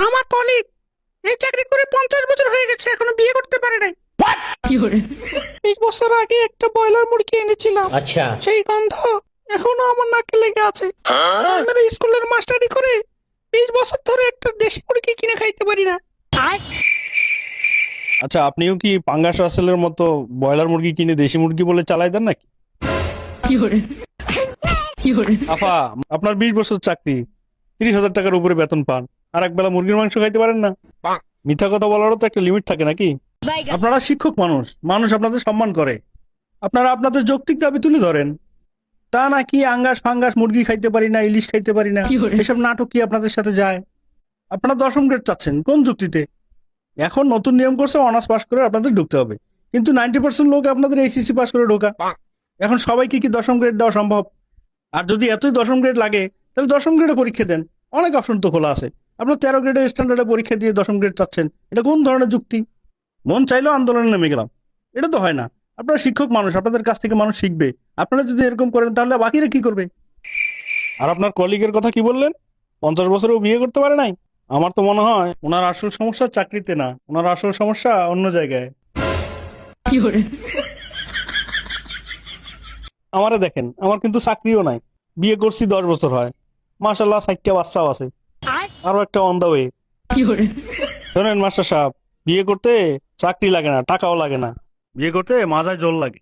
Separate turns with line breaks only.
আমার কলিগ এই চাকরি করে 50 বছর হয়ে গেছে, এখনো বিয়ে করতে পারে নাই। 20 বছর আগে একটা ব্রয়লার মুরগি এনেছিলাম,
अच्छा
সেই গন্ধ এখনো আমার নাকে লেগে আছে। আমার স্কুলের মাস্টারি করে 20 বছর ধরে একটা দেশি মুরগি কিনে খাইতে পারি না।
আচ্ছা, আপনিও কি পাঙ্গাস রাসেলের মতো ব্রয়লার মুরগি কিনে দেশি মুরগি বলে চালাই দেন নাকি? আপা, আপনার 20 বছর চাকরি, 30,000 টাকার উপরে বেতন পান, আর এক বেলা মুরগির মাংস খাইতে পারেন না? মিথ্যা কথা বলারও তো একটা লিমিট থাকে নাকি? আপনারা শিক্ষক মানুষ, মানুষ আপনাদের সম্মান করে, আপনারা আপনাদের যৌক্তিক দাবি তুলে ধরেন। তা নাকি আঙ্গাস ফাঙ্গাস মুরগি খাইতে পারি না, ইলিশ খাইতে পারি না, এসব নাটক কি আপনাদের সাথে যায়? আপনারা 10ম গ্রেড চাচ্ছেন কোন যুক্তিতে? এখন নতুন নিয়ম করছে অনার্স পাস করে আপনাদের ঢুকতে হবে, কিন্তু 90% লোক আপনাদের এইচএসসি পাস করে ঢোকা। এখন সবাইকে কি 10ম গ্রেড দেওয়া সম্ভব? আর যদি এতই 10ম গ্রেড লাগে তাহলে 10ম গ্রেডে পরীক্ষা দেন, অনেক অপশন তো খোলা আছে। আপনার 13 গ্রেডের স্ট্যান্ডার্ডে পরীক্ষা দিয়ে 10ম গ্রেড চাচ্ছেন, এটা কোন ধরনের যুক্তি? মন চাইলেও আন্দোলনে নেমে গেলাম, এটা তো হয় না। আপনারা শিক্ষক মানুষ, আপনাদের কাছ থেকে মানুষ শিখবে। আপনারা যদি এরকম করেন তাহলে বাকিরা কি করবে? আর আপনার কলিগের কথা কি বললেন, 50 বছরেও বিয়ে করতে পারে নাই? আমার তো মনে হয় ওনার আসল সমস্যা চাকরিতে না, ওনার আসল সমস্যা অন্য জায়গায়। আমারে দেখেন, আমার কিন্তু চাকরিও নাই, বিয়ে করছি 10 বছর হয়, মাশাল্লাহ 4টা বাচ্চাও আছে, আরো একটা অন দা ওয়ে। শোনেন মাস্টার সাহেব, বিয়ে করতে চাকরি লাগে না, টাকাও লাগে না, বিয়ে করতে মাজায় জল লাগে।